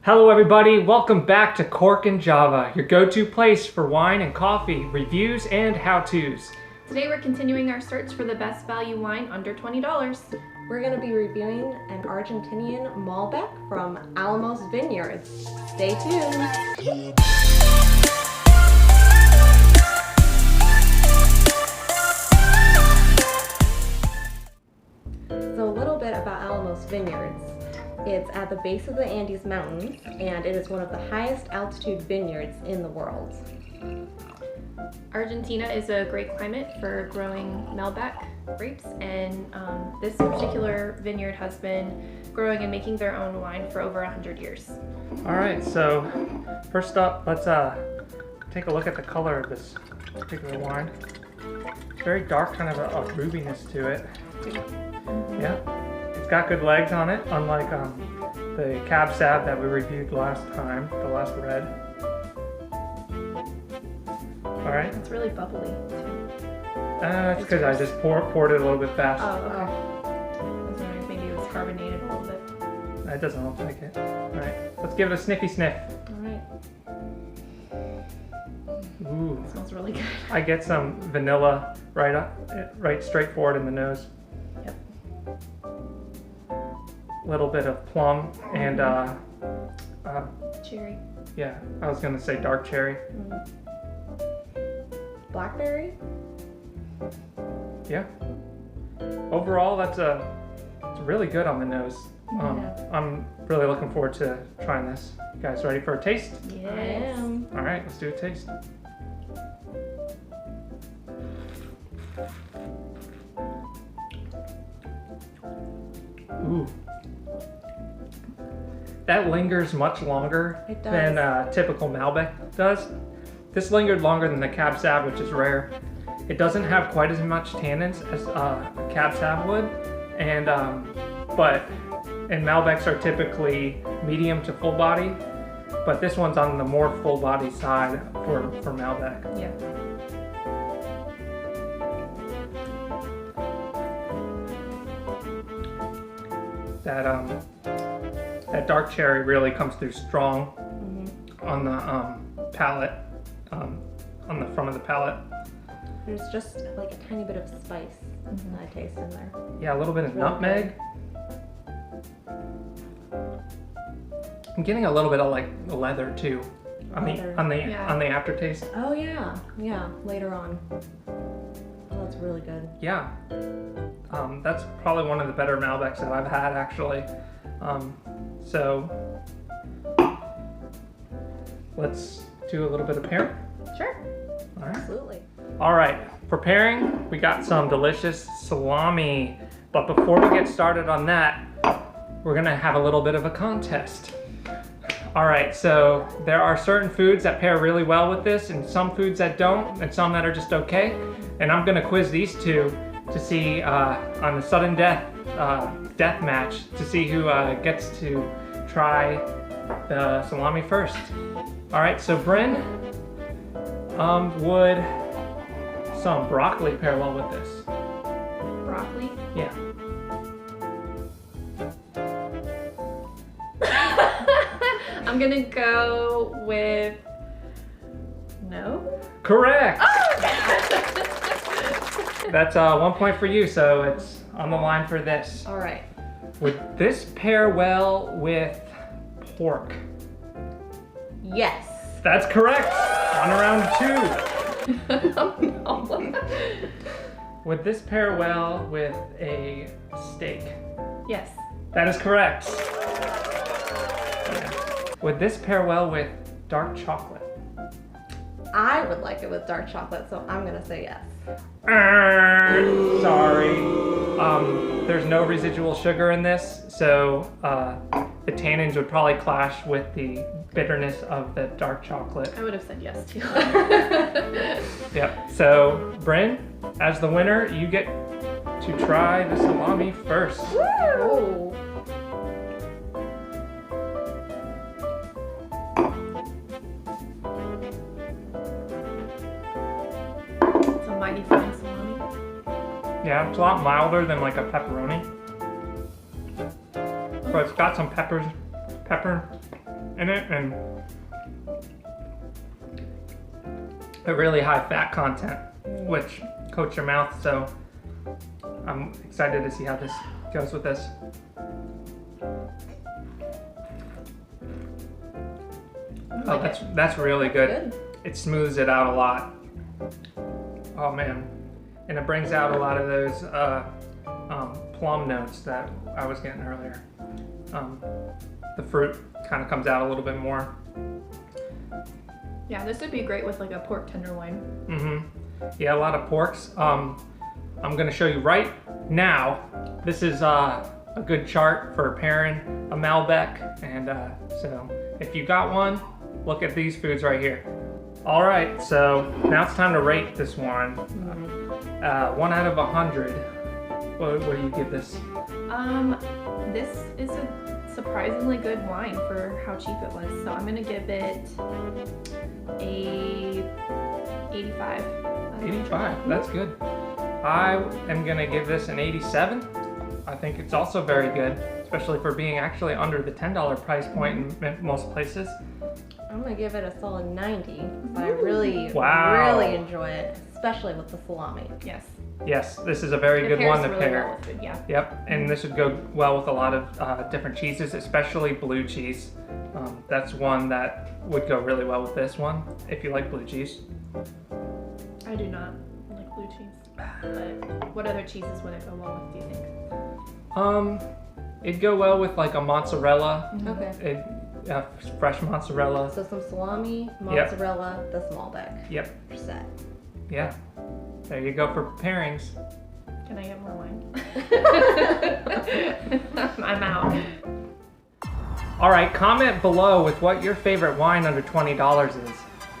Hello everybody, welcome back to Cork and Java, your go-to place for wine and coffee, reviews and how-tos. Today we're continuing our search for the best value wine under $20. We're going to be reviewing an Argentinian Malbec from Alamos Vineyards. Stay tuned. So a little bit about Alamos Vineyards. It's at the base of the Andes Mountains, and it is one of the highest altitude vineyards in the world. Argentina is a great climate for growing Malbec grapes, and this particular vineyard has been growing and making their own wine for over 100 years. Alright, so first up, let's take a look at the color of this particular wine. It's very dark, kind of a rubbiness to it. Yeah, it's got good legs on it, unlike the Cab Sav that we reviewed last time, the last red. Alright. It's really bubbly too. It's because I just poured it a little bit fast. Oh, okay. I was wondering if maybe it was carbonated a little bit. It doesn't look like it. Alright, let's give it a sniffy sniff. Alright. Ooh. It smells really good. I get some vanilla right straight forward in the nose. Yep. A little bit of plum and Cherry. yeah, I was gonna say dark cherry. Blackberry? Yeah. Overall, it's really good on the nose. Yeah. I'm really looking forward to trying this. You guys ready for a taste? Yes. I am. All right, let's do a taste. Ooh. That lingers much longer It does. than typical Malbec does. This lingered longer than the Cab Sav, which is rare. It doesn't have quite as much tannins as a Cab Sav would, and Malbecs are typically medium to full body, but this one's on the more full body side for Malbec. Yeah. That dark cherry really comes through strong on the palate, on the front of the palate. There's just like a tiny bit of spice that I taste in there. Yeah, a little bit of Really nutmeg. I'm getting a little bit of like leather too, on Leather. the aftertaste. Oh yeah, later on. Oh, that's really good. Yeah, that's probably one of the better Malbecs that I've had actually. So let's do a little bit of pairing. Sure. All right. Absolutely. All right, for pairing, we got some delicious salami. But before we get started on that, we're gonna have a little bit of a contest. All right, so there are certain foods that pair really well with this and some foods that don't and some that are just okay. And I'm gonna quiz these two to see on the sudden death match to see who gets to try the salami first. All right, so Bryn, would some broccoli pair well with this? Broccoli. Yeah. I'm gonna go with no. Correct. Oh! That's 1 point for you, so it's on the line for this. All right. Would this pair well with pork? Yes. That's correct. On round 2. Oh, no. Would this pair well with a steak? Yes. That is correct. Would this pair well with dark chocolate? I would like it with dark chocolate, so I'm gonna say yes. Sorry. There's no residual sugar in this, so the tannins would probably clash with the bitterness of the dark chocolate. I would have said yes too. Yep. So, Bryn, as the winner, you get to try the salami first. Woo! It's a mighty fine salami. Yeah, it's a lot milder than like a pepperoni. But it's got some pepper in it, and a really high fat content, which coats your mouth. So I'm excited to see how this goes with this. Oh, that's really good. It smooths it out a lot. Oh man, and it brings out a lot of those plum notes that I was getting earlier. The fruit kind of comes out a little bit more. Yeah, this would be great with like a pork tenderloin. Yeah, a lot of porks. I'm gonna show you right now. This is a good chart for pairing a Malbec, and so if you got one, look at these foods right here. All right, so now it's time to rate this one. 1 out of 100. What do you give this? This is a surprisingly good wine for how cheap it was. So I'm gonna give it a 85. 85, that's good. I am gonna give this an 87. I think it's also very good, especially for being actually under the $10 price point in most places. I'm gonna give it a solid 90. I really enjoy it, especially with the salami. Yes. Yes, this is a very good one to really pair. well with food, yeah. Yep, and this would go well with a lot of different cheeses, especially blue cheese. That's one that would go really well with this one, if you like blue cheese. I do not like blue cheese. But what other cheeses would it go well with, do you think? It'd go well with like a mozzarella. Okay. Fresh mozzarella. So some salami, mozzarella, this Malbec. Yep. You're set. Yeah. There you go for pairings. Can I get more wine? I'm out. All right, comment below with what your favorite wine under $20 is.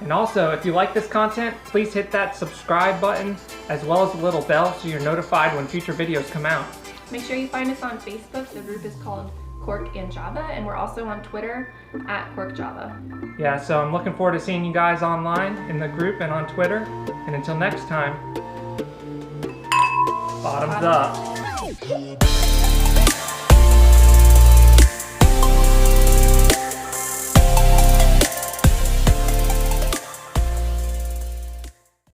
And also, if you like this content, please hit that subscribe button as well as the little bell so you're notified when future videos come out. Make sure you find us on Facebook. The group is called Cork and Java, and we're also on Twitter at Cork Java. Yeah, so I'm looking forward to seeing you guys online in the group and on Twitter. And until next time, bottoms up.